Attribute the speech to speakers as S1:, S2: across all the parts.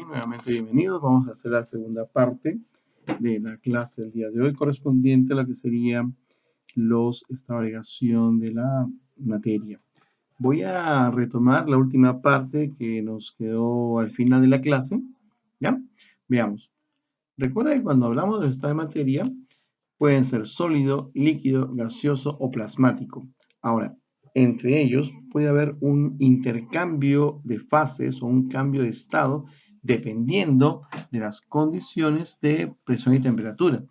S1: bien, nuevamente bienvenidos. Vamos a hacer la segunda parte de la clase del día de hoy, correspondiente a lo que sería esta variación de la materia. Voy a retomar la última parte que nos quedó al final de la clase. ¿Ya? Veamos. Recuerda que cuando hablamos de estado de materia, pueden ser sólido, líquido, gaseoso o plasmático. Ahora, entre ellos puede haber un intercambio de fases o un cambio de estado dependiendo de las condiciones de presión y temperatura.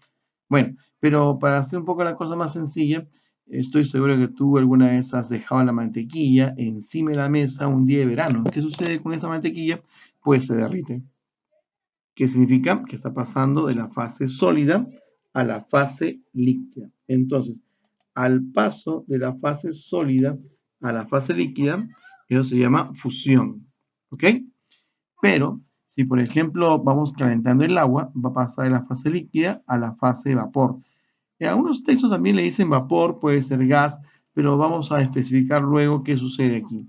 S1: Bueno, pero para hacer un poco la cosa más sencilla, estoy seguro que tú alguna vez has dejado la mantequilla encima de la mesa un día de verano. ¿Qué sucede con esa mantequilla? Pues se derrite. ¿Qué significa? Que está pasando de la fase sólida a la fase líquida. Entonces, al paso de la fase sólida a la fase líquida, eso se llama fusión. ¿Ok? Pero, si por ejemplo vamos calentando el agua, va a pasar de la fase líquida a la fase de vapor. En algunos textos también le dicen vapor, puede ser gas, pero vamos a especificar luego qué sucede aquí.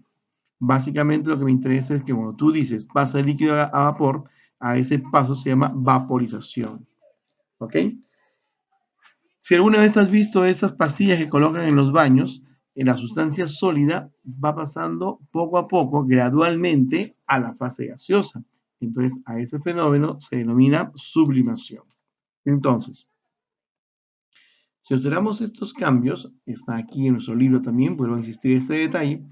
S1: Básicamente lo que me interesa es que cuando tú dices pasa de líquido a vapor, a ese paso se llama vaporización. ¿Ok? Si alguna vez has visto esas pastillas que colocan en los baños, en la sustancia sólida va pasando poco a poco, gradualmente, a la fase gaseosa. Entonces, a ese fenómeno se denomina sublimación. Entonces, si observamos estos cambios, está aquí en nuestro libro también, vuelvo a insistir este detalle,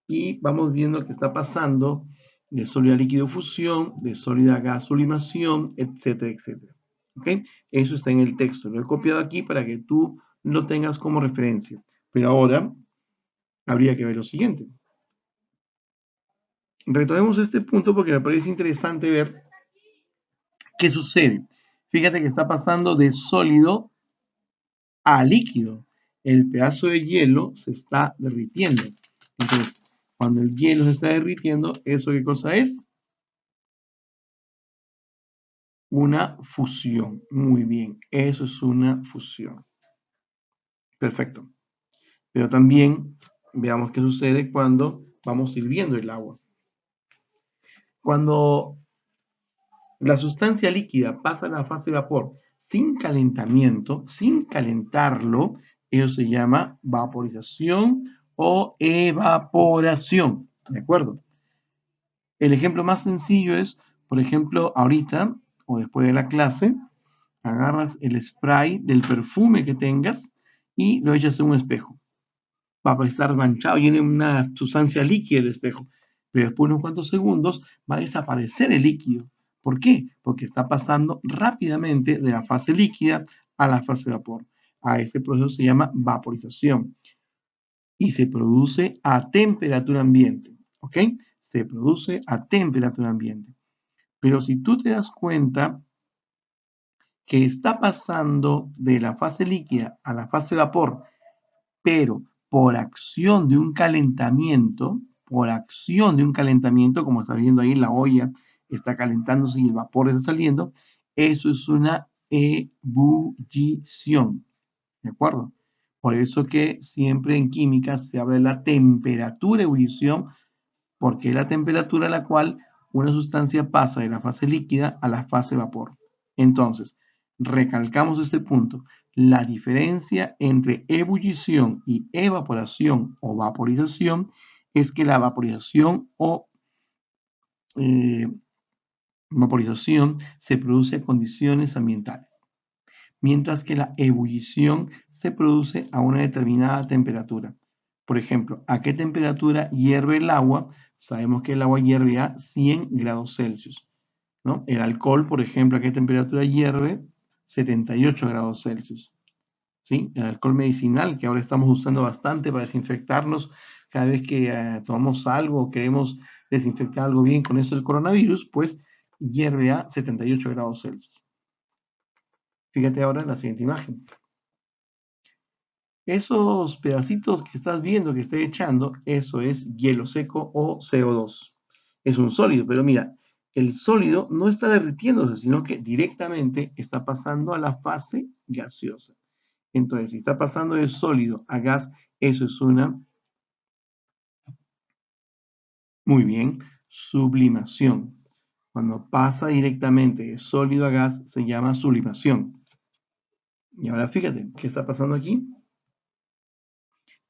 S1: y vamos viendo que está pasando de sólida a líquido fusión, de sólida a gas sublimación, etcétera, etcétera. ¿Ok? Eso está en el texto. Lo he copiado aquí para que tú lo tengas como referencia. Pero ahora habría que ver lo siguiente. Retomemos este punto porque me parece interesante ver qué sucede. Fíjate que está pasando de sólido a líquido. El pedazo de hielo se está derritiendo. Entonces, cuando el hielo se está derritiendo, ¿eso qué cosa es? Una fusión. Muy bien, eso es una fusión. Perfecto. Pero también veamos qué sucede cuando vamos hirviendo el agua. Cuando la sustancia líquida pasa a la fase de vapor sin calentamiento, sin calentarlo, eso se llama vaporización o evaporación. ¿De acuerdo? El ejemplo más sencillo es, por ejemplo, ahorita o después de la clase, agarras el spray del perfume que tengas y lo echas en un espejo. Va a estar manchado, tiene una sustancia líquida el espejo, pero después de unos cuantos segundos va a desaparecer el líquido. ¿Por qué? Porque está pasando rápidamente de la fase líquida a la fase de vapor. A ese proceso se llama vaporización y se produce a temperatura ambiente. ¿Ok? Se produce a temperatura ambiente. Pero si tú te das cuenta que está pasando de la fase líquida a la fase de vapor, pero por acción de un calentamiento, como está viendo ahí la olla, está calentándose y el vapor está saliendo, eso es una ebullición, ¿de acuerdo? Por eso que siempre en química se habla de la temperatura de ebullición, porque es la temperatura a la cual una sustancia pasa de la fase líquida a la fase vapor. Entonces, recalcamos este punto. La diferencia entre ebullición y evaporación o vaporización es que la vaporización o vaporización se produce a condiciones ambientales, mientras que la ebullición se produce a una determinada temperatura. Por ejemplo, ¿a qué temperatura hierve el agua? Sabemos que el agua hierve a 100 grados Celsius, ¿no? El alcohol, por ejemplo, ¿a qué temperatura hierve? 78 grados Celsius. ¿Sí? El alcohol medicinal, que ahora estamos usando bastante para desinfectarnos cada vez que tomamos algo o queremos desinfectar algo bien con esto del coronavirus, pues hierve a 78 grados Celsius. Fíjate ahora en la siguiente imagen. Esos pedacitos que estás viendo que estoy echando, eso es hielo seco o CO2. Es un sólido, pero mira, el sólido no está derritiéndose, sino que directamente está pasando a la fase gaseosa. Entonces, si está pasando de sólido a gas, eso es una, muy bien, sublimación. Cuando pasa directamente de sólido a gas se llama sublimación. Y ahora fíjate, ¿qué está pasando aquí?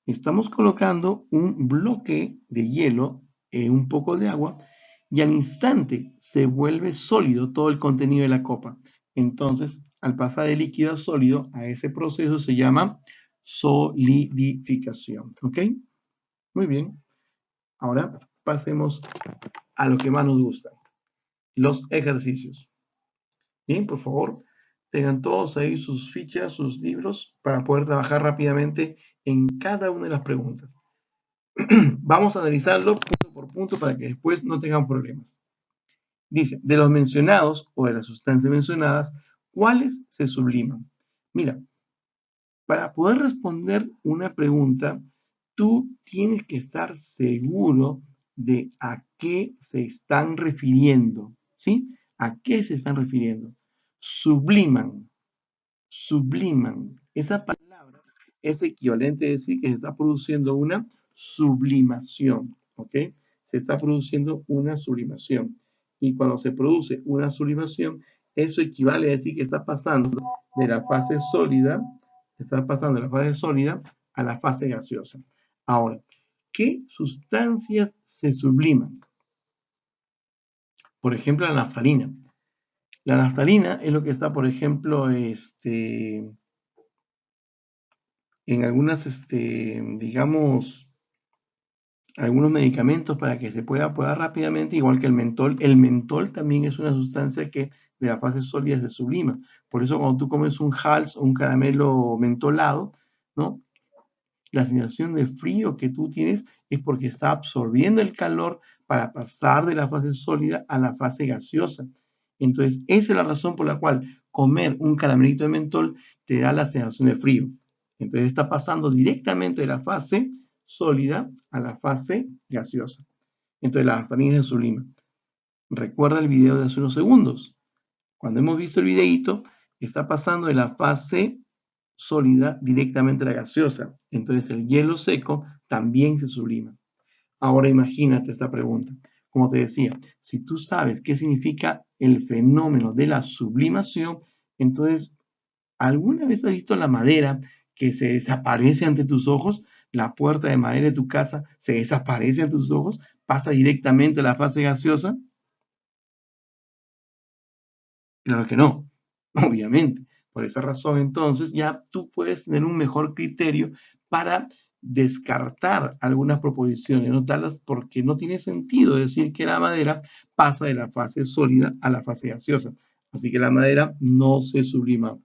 S1: Estamos colocando un bloque de hielo en un poco de agua y al instante se vuelve sólido todo el contenido de la copa. Entonces, al pasar de líquido a sólido, a ese proceso se llama solidificación. ¿Ok? Muy bien. Ahora pasemos a lo que más nos gusta, los ejercicios. Bien, por favor, tengan todos ahí sus fichas, sus libros, para poder trabajar rápidamente en cada una de las preguntas. Vamos a analizarlo punto por punto para que después no tengan problemas. Dice, de los mencionados o de las sustancias mencionadas, ¿cuáles se subliman? Mira, para poder responder una pregunta, tú tienes que estar seguro de a qué se están refiriendo, ¿sí? ¿A qué se están refiriendo? Subliman, subliman. Esa palabra es equivalente a decir que se está produciendo una sublimación, ¿ok? Se está produciendo una sublimación. Y cuando se produce una sublimación, eso equivale a decir que está pasando de la fase sólida, está pasando de la fase sólida a la fase gaseosa. Ahora, ¿qué sustancias se subliman? Por ejemplo, la naftalina. La naftalina es lo que está, por ejemplo, en algunas, digamos, algunos medicamentos para que se pueda apoyar rápidamente, igual que el mentol. El mentol también es una sustancia que de la fase sólida se sublima. Por eso cuando tú comes un Hals o un caramelo mentolado, ¿no? La sensación de frío que tú tienes es porque está absorbiendo el calor para pasar de la fase sólida a la fase gaseosa. Entonces, esa es la razón por la cual comer un caramelito de mentol te da la sensación de frío. Entonces, está pasando directamente de la fase sólida a la fase gaseosa. Entonces, la naftalina se sublima. Recuerda el video de hace unos segundos. Cuando hemos visto el videíto, está pasando de la fase sólida directamente a la gaseosa. Entonces el hielo seco también se sublima. Ahora imagínate esta pregunta. Como te decía, si tú sabes qué significa el fenómeno de la sublimación, entonces, ¿alguna vez has visto la madera que se desaparece ante tus ojos? La puerta de madera de tu casa se desaparece ante tus ojos, pasa directamente a la fase gaseosa. Claro que no, obviamente. Por esa razón, entonces, ya tú puedes tener un mejor criterio para descartar algunas proposiciones, no darlas porque no tiene sentido decir que la madera pasa de la fase sólida a la fase gaseosa. Así que la madera no se sublima.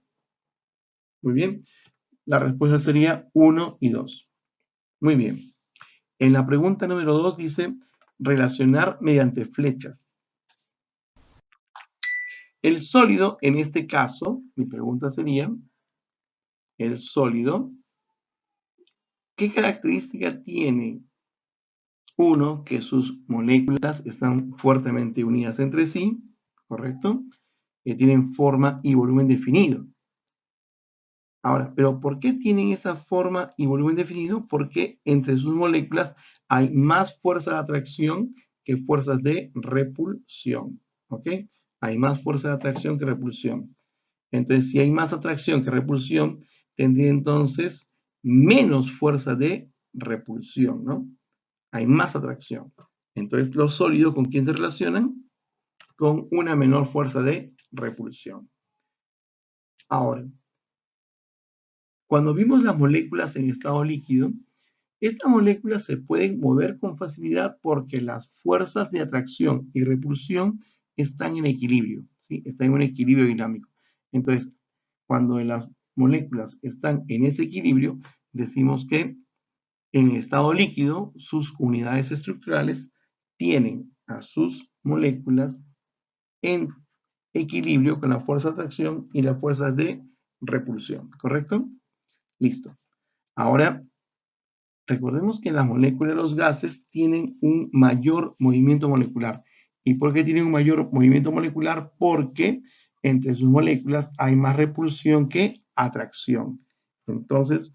S1: Muy bien, la respuesta sería 1 y 2. Muy bien. En la pregunta número 2 dice relacionar mediante flechas. El sólido, en este caso, mi pregunta sería, el sólido, ¿qué característica tiene? Uno, que sus moléculas están fuertemente unidas entre sí, ¿correcto? Que tienen forma y volumen definido. Ahora, ¿pero por qué tienen esa forma y volumen definido? Porque entre sus moléculas hay más fuerza de atracción que fuerzas de repulsión, ¿ok? Hay más fuerza de atracción que repulsión. Entonces, si hay más atracción que repulsión, tendría entonces menos fuerza de repulsión, ¿no? Hay más atracción. Entonces, los sólidos, ¿con quién se relacionan? Con una menor fuerza de repulsión. Ahora, cuando vimos las moléculas en estado líquido, estas moléculas se pueden mover con facilidad porque las fuerzas de atracción y repulsión están en equilibrio, ¿sí? Están en un equilibrio dinámico. Entonces, cuando las moléculas están en ese equilibrio, decimos que en estado líquido sus unidades estructurales tienen a sus moléculas en equilibrio con la fuerza de atracción y las fuerzas de repulsión, ¿correcto? Listo. Ahora, recordemos que las moléculas de los gases tienen un mayor movimiento molecular. ¿Y por qué tienen un mayor movimiento molecular? Porque entre sus moléculas hay más repulsión que atracción. Entonces,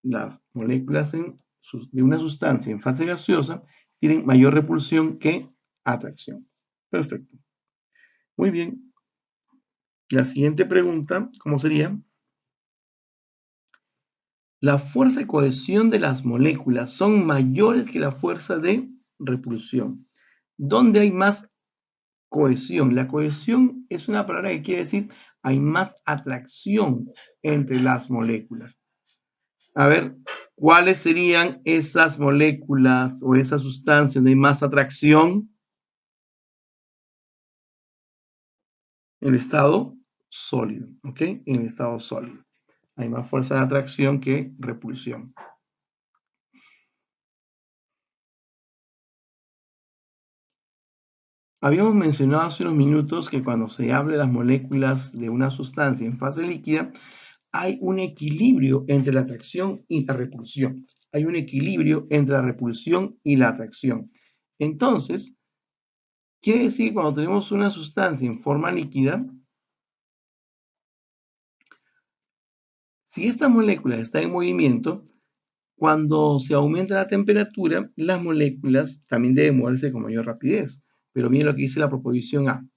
S1: las moléculas de una sustancia en fase gaseosa tienen mayor repulsión que atracción. Perfecto. Muy bien. La siguiente pregunta, ¿cómo sería? La fuerza de cohesión de las moléculas son mayores que la fuerza de repulsión. ¿Dónde hay más cohesión? La cohesión es una palabra que quiere decir hay más atracción entre las moléculas. A ver, ¿cuáles serían esas moléculas o esas sustancias donde hay más atracción? En el estado sólido, ¿ok? En el estado sólido. Hay más fuerza de atracción que repulsión. Habíamos mencionado hace unos minutos que cuando se habla de las moléculas de una sustancia en fase líquida, hay un equilibrio entre la atracción y la repulsión. Hay un equilibrio entre la repulsión y la atracción. Entonces, quiere decir que cuando tenemos una sustancia en forma líquida, si esta molécula está en movimiento, cuando se aumenta la temperatura, las moléculas también deben moverse con mayor rapidez. Pero miren lo que dice la proposición A.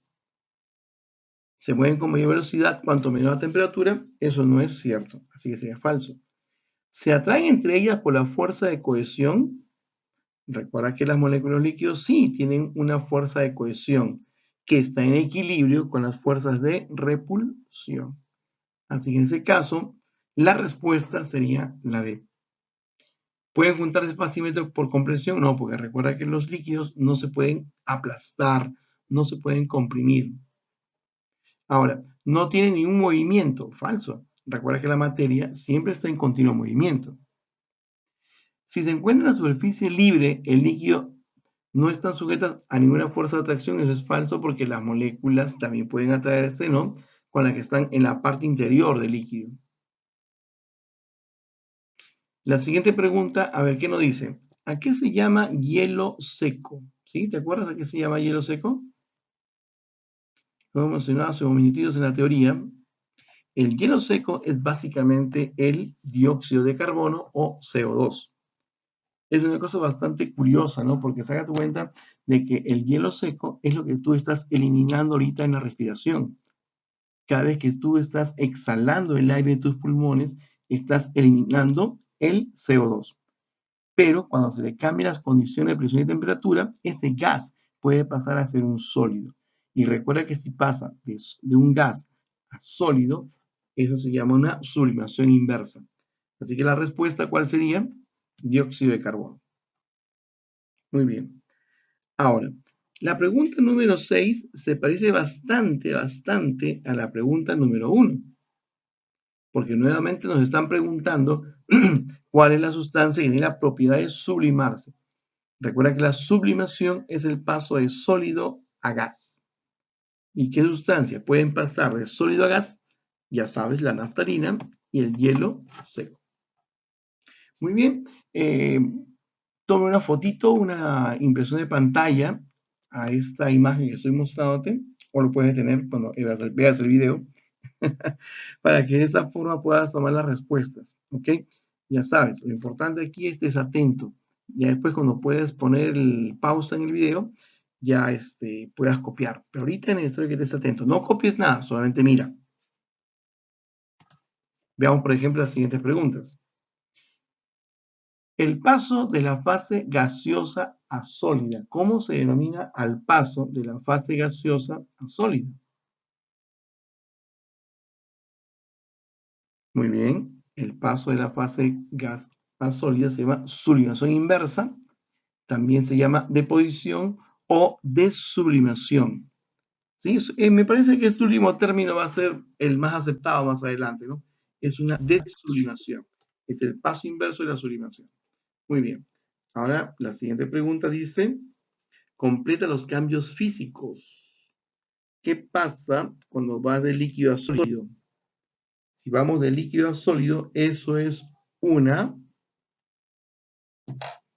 S1: Se mueven con mayor velocidad cuanto menor la temperatura. Eso no es cierto, así que sería falso. Se atraen entre ellas por la fuerza de cohesión. Recuerda que las moléculas líquidos sí tienen una fuerza de cohesión que está en equilibrio con las fuerzas de repulsión. Así que en ese caso, la respuesta sería la B. ¿Pueden juntarse fácilmente por compresión? No, porque recuerda que los líquidos no se pueden aplastar, no se pueden comprimir. Ahora, no tiene ningún movimiento, falso. Recuerda que la materia siempre está en continuo movimiento. Si se encuentra en la superficie libre, el líquido no están sujetas a ninguna fuerza de atracción. Eso es falso porque las moléculas también pueden atraerse, ¿no? Con las que están en la parte interior del líquido. La siguiente pregunta, a ver qué nos dice. ¿A qué se llama hielo seco? ¿Sí? ¿Te acuerdas a qué se llama hielo seco? Lo hemos mencionado hace unos minutitos en la teoría. El hielo seco es básicamente el dióxido de carbono o CO2. Es una cosa bastante curiosa, ¿no? Porque se haga tu cuenta de que el hielo seco es lo que tú estás eliminando ahorita en la respiración. Cada vez que tú estás exhalando el aire de tus pulmones, estás eliminando el CO2. Pero cuando se le cambian las condiciones de presión y temperatura, ese gas puede pasar a ser un sólido. Y recuerda que si pasa de un gas a sólido, eso se llama una sublimación inversa. Así que la respuesta, ¿cuál sería? Dióxido de carbono. Muy bien. Ahora, la pregunta número 6 se parece bastante a la pregunta número 1, porque nuevamente nos están preguntando cuál es la sustancia que tiene la propiedad de sublimarse. Recuerda que la sublimación es el paso de sólido a gas. ¿Y qué sustancia pueden pasar de sólido a gas? Ya sabes, la naftalina y el hielo seco. Muy bien. Tome una fotito, una impresión de pantalla a esta imagen que estoy mostrándote, o lo puedes tener cuando veas el video, para que de esta forma puedas tomar las respuestas, ¿ok? Ya sabes, lo importante aquí es que estés atento. Ya después cuando puedes poner el pausa en el video, ya puedas copiar. Pero ahorita necesito que estés atento. No copies nada, solamente mira. Veamos, por ejemplo, las siguientes preguntas. El paso de la fase gaseosa a sólida. ¿Cómo se denomina al paso de la fase gaseosa a sólida? Muy bien. El paso de la fase gas a sólida se llama sublimación inversa. También se llama deposición o desublimación. ¿Sí? Me parece que este último término va a ser el más aceptado más adelante, ¿no? Es una desublimación. Es el paso inverso de la sublimación. Muy bien. Ahora, la siguiente pregunta dice, completa los cambios físicos. ¿Qué pasa cuando va de líquido a sólido? Si vamos de líquido a sólido, eso es una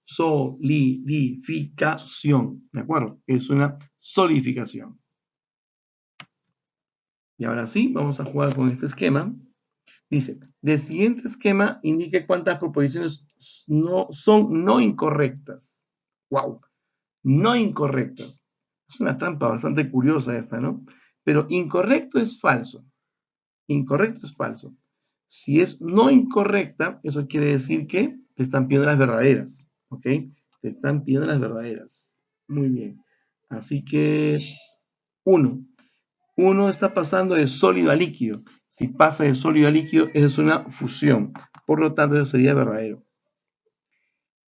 S1: solidificación. ¿De acuerdo? Es una solidificación. Y ahora sí, vamos a jugar con este esquema. Dice, del siguiente esquema indique cuántas proposiciones son no incorrectas. ¡Wow! No incorrectas. Es una trampa bastante curiosa esta, ¿no? pero incorrecto es falso. Incorrecto es falso. Si es no incorrecta, eso quiere decir que te están pidiendo las verdaderas. ¿Ok? Te están pidiendo las verdaderas. Muy bien. Así que 1. 1 está pasando de sólido a líquido. Si pasa de sólido a líquido, eso es una fusión. Por lo tanto, eso sería verdadero.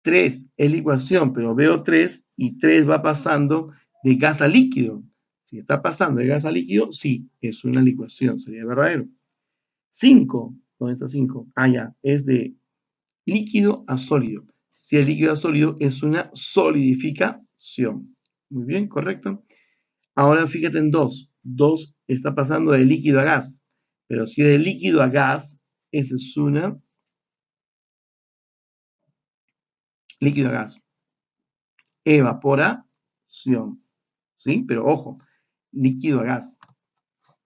S1: 3 es licuación, pero veo 3 y 3 va pasando de gas a líquido. Si está pasando de gas a líquido, sí, es una licuación, sería verdadero. 5, ¿dónde está 5? Ah, ya, es de líquido a sólido. Si es líquido a sólido, es una solidificación. Muy bien, correcto. Ahora fíjate en 2. 2 está pasando de líquido a gas. Pero si es de líquido a gas, esa es una líquido a gas. Evaporación. ¿Sí? Pero ojo, líquido a gas.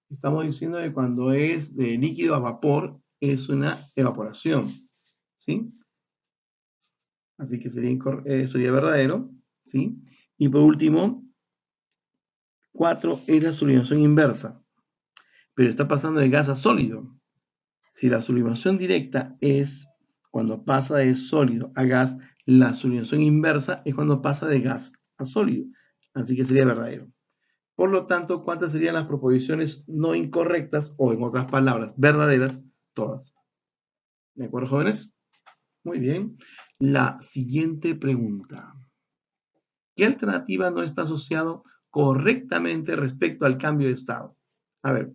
S1: Estamos diciendo que cuando es de líquido a vapor, es una evaporación. ¿Sí? Así que sería verdadero. ¿Sí? Y por último, 4 es la sublimación inversa. Pero está pasando de gas a sólido. Si la sublimación directa es cuando pasa de sólido a gas, la sublimación inversa es cuando pasa de gas a sólido. Así que sería verdadero. Por lo tanto, ¿cuántas serían las proposiciones no incorrectas o, en otras palabras, verdaderas? Todas. ¿De acuerdo, jóvenes? Muy bien. La siguiente pregunta. ¿Qué alternativa no está asociado correctamente respecto al cambio de estado? A ver,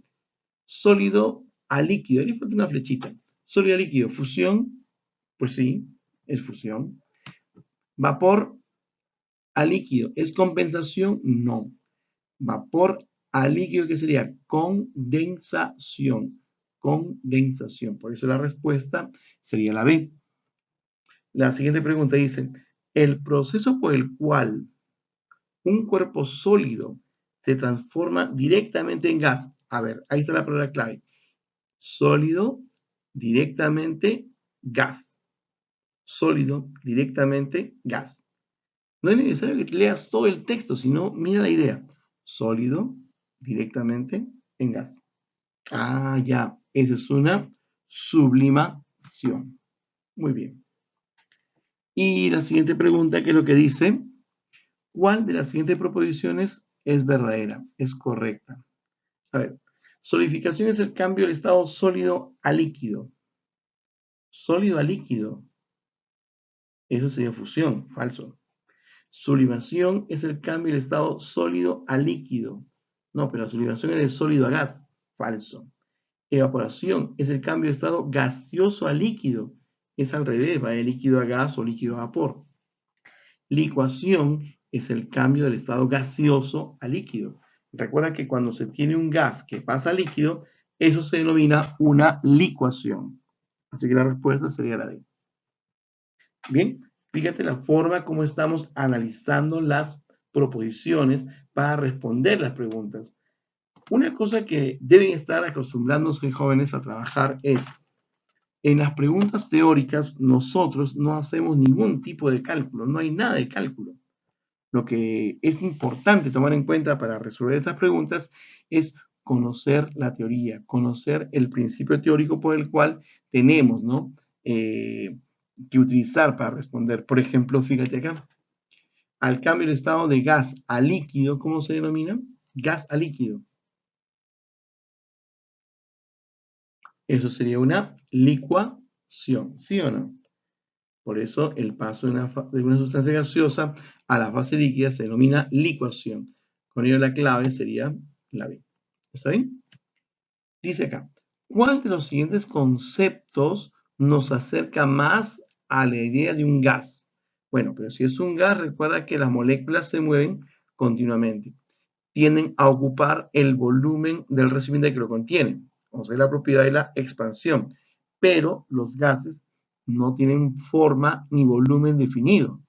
S1: sólido a líquido. Ahí falta una flechita. Sólido a líquido. Fusión. Pues sí, es fusión. Vapor a líquido. ¿Es compensación? No. Vapor a líquido, ¿qué sería? Condensación. Condensación. Por eso la respuesta sería la B. La siguiente pregunta dice, el proceso por el cual un cuerpo sólido se transforma directamente en gas. A ver, ahí está la palabra clave. Sólido, directamente, gas. Sólido, directamente, gas. No es necesario que leas todo el texto, sino mira la idea. Sólido, directamente, en gas. Ah, ya. Eso es una sublimación. Muy bien. Y la siguiente pregunta, que es lo que dice, ¿cuál de las siguientes proposiciones es verdadera? Es correcta. A ver, solidificación es el cambio del estado sólido a líquido. Sólido a líquido. Eso sería fusión, falso. Sublimación es el cambio del estado sólido a líquido. No, pero la sublimación es de sólido a gas. Falso. Evaporación es el cambio de estado gaseoso a líquido. Es al revés, va de líquido a gas o líquido a vapor. Licuación es el cambio del estado gaseoso a líquido. Recuerda que cuando se tiene un gas que pasa a líquido, eso se denomina una licuación. Así que la respuesta sería la D. Bien, fíjate la forma como estamos analizando las proposiciones para responder las preguntas. Una cosa que deben estar acostumbrándose jóvenes a trabajar es, en las preguntas teóricas nosotros no hacemos ningún tipo de cálculo, no hay nada de cálculo. Lo que es importante tomar en cuenta para resolver estas preguntas es conocer la teoría, conocer el principio teórico por el cual tenemos, ¿no? Que utilizar para responder. Por ejemplo, fíjate acá, al cambio de estado de gas a líquido, ¿cómo se denomina? Gas a líquido. Eso sería una licuación, ¿sí o no? Por eso el paso de una sustancia gaseosa a la fase líquida se denomina licuación. Con ello la clave sería la B. ¿Está bien? Dice acá, ¿cuál de los siguientes conceptos nos acerca más a la idea de un gas? Bueno, pero si es un gas, recuerda que las moléculas se mueven continuamente. Tienden a ocupar el volumen del recipiente que lo contiene. O sea, la propiedad de la expansión. Pero los gases no tienen forma ni volumen definido.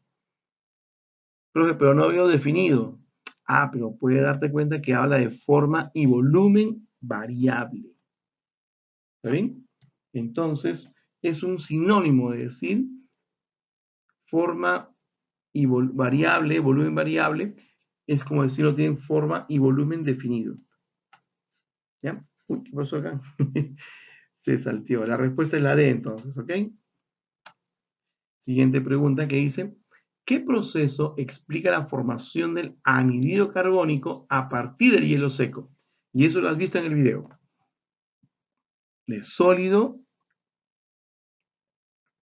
S1: Profe, pero no veo definido. Ah, pero puede darte cuenta que habla de forma y volumen variable. ¿Está bien? Entonces, es un sinónimo de decir forma y variable, volumen variable, es como decir no tienen forma y volumen definido. ¿Ya? Uy, ¿qué pasó acá? Se salteó. La respuesta es la D entonces, ¿ok? Siguiente pregunta que dice, ¿qué proceso explica la formación del anhídrido carbónico a partir del hielo seco? Y eso lo has visto en el video. De sólido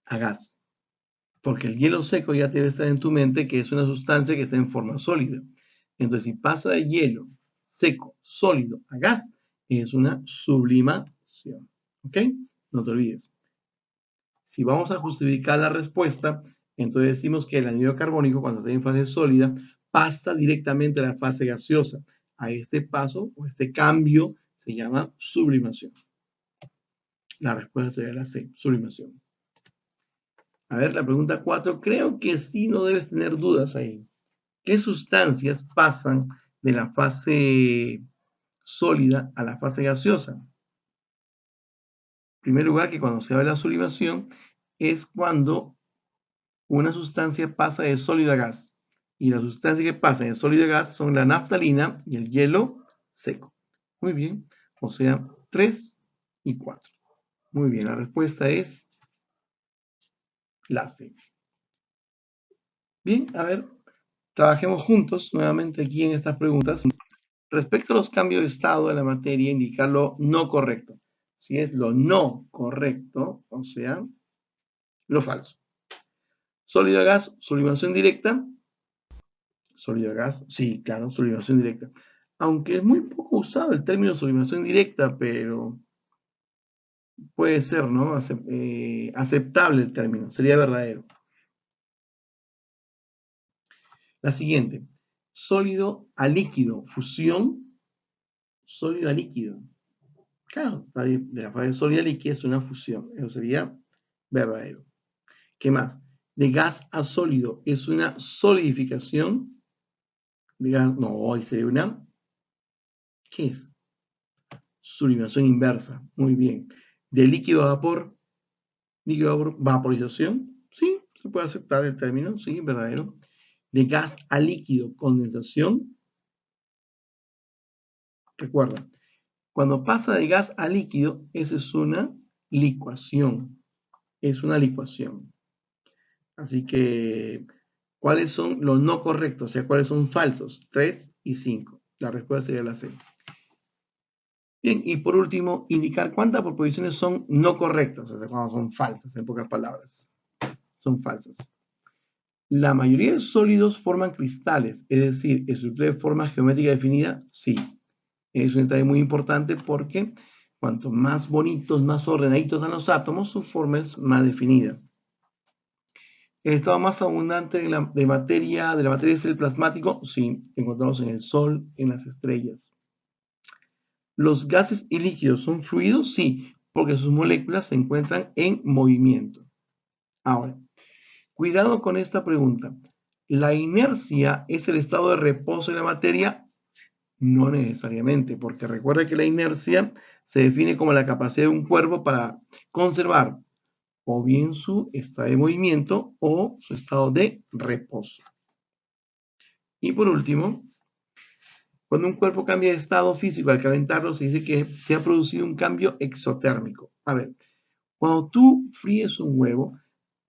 S1: a gas. Porque el hielo seco ya debe estar en tu mente que es una sustancia que está en forma sólida. Entonces, si pasa de hielo seco, sólido a gas, es una sublimación. ¿Ok? No te olvides. Si vamos a justificar la respuesta, entonces decimos que el anhídrido carbónico, cuando está en fase sólida, pasa directamente a la fase gaseosa. A este paso o este cambio se llama sublimación. La respuesta sería la C, sublimación. A ver, la pregunta 4, creo que sí no debes tener dudas ahí. ¿Qué sustancias pasan de la fase sólida a la fase gaseosa? En primer lugar, que cuando se habla de la sublimación es cuando una sustancia pasa de sólido a gas. Y las sustancias que pasan de sólido a gas son la naftalina y el hielo seco. Muy bien. O sea, 3 y 4. Muy bien, la respuesta es la C. Bien, a ver, trabajemos juntos nuevamente aquí en estas preguntas. Respecto a los cambios de estado de la materia, indicar lo no correcto. Si es lo no correcto, o sea, lo falso. Sólido a gas, sublimación directa. Sólido a gas, sí, claro, sublimación directa. Aunque es muy poco usado el término sublimación directa, pero puede ser, ¿no? Aceptable el término, sería verdadero. La siguiente, sólido a líquido, fusión, sólido a líquido. Claro, de la fase sólida a líquida es una fusión, eso sería verdadero. ¿Qué más? De gas a sólido es una solidificación. De gas, no, hoy sería una, ¿qué es? Sublimación inversa, muy bien. De líquido a vapor, líquido a vapor, vaporización, sí, se puede aceptar el término, sí, verdadero. De gas a líquido, condensación, recuerda, cuando pasa de gas a líquido, esa es una licuación, es una licuación. Así que, ¿cuáles son los no correctos? O sea, ¿cuáles son falsos? 3 y 5. La respuesta sería la C. Bien, y por último, indicar cuántas proposiciones son no correctas, o sea, cuando son falsas, en pocas palabras. Son falsas. La mayoría de sólidos forman cristales, es decir, estructura de forma geométrica definida, sí. Es un detalle muy importante porque cuanto más bonitos, más ordenaditos dan los átomos, su forma es más definida. El estado más abundante de la materia es el plasmático, sí, encontramos en el Sol, en las estrellas. ¿Los gases y líquidos son fluidos? Sí, porque sus moléculas se encuentran en movimiento. Ahora, cuidado con esta pregunta. ¿La inercia es el estado de reposo de la materia? No necesariamente, porque recuerda que la inercia se define como la capacidad de un cuerpo para conservar o bien su estado de movimiento o su estado de reposo. Y por último, cuando un cuerpo cambia de estado físico al calentarlo, se dice que se ha producido un cambio exotérmico. A ver, cuando tú fríes un huevo,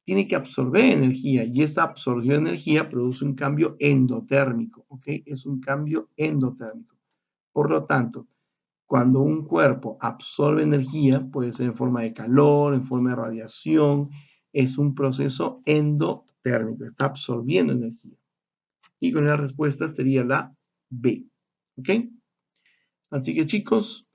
S1: tiene que absorber energía y esa absorción de energía produce un cambio endotérmico, ¿ok? Es un cambio endotérmico. Por lo tanto, cuando un cuerpo absorbe energía, puede ser en forma de calor, en forma de radiación, es un proceso endotérmico, está absorbiendo energía. Y con la respuesta sería la B, ¿ok? Así que chicos,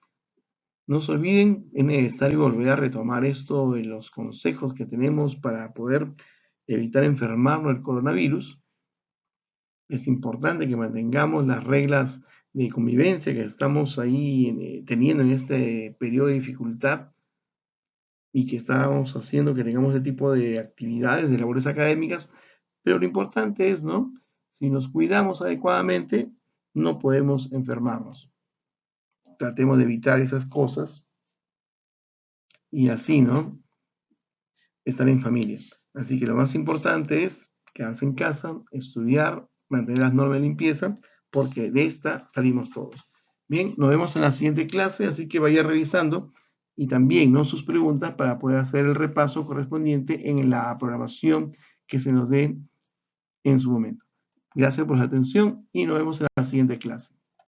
S1: no se olviden, es necesario volver a retomar esto de los consejos que tenemos para poder evitar enfermarnos del coronavirus. Es importante que mantengamos las reglas de convivencia que estamos ahí teniendo en este periodo de dificultad y que estamos haciendo que tengamos este tipo de actividades, de labores académicas, pero lo importante es, ¿no? Si nos cuidamos adecuadamente, no podemos enfermarnos. Tratemos de evitar esas cosas y así, ¿no? Estar en familia. Así que lo más importante es quedarse en casa, estudiar, mantener las normas de limpieza, porque de esta salimos todos. Bien, nos vemos en la siguiente clase, así que vaya revisando y también, ¿no?, sus preguntas para poder hacer el repaso correspondiente en la programación que se nos dé en su momento. Gracias por su atención y nos vemos en la siguiente clase.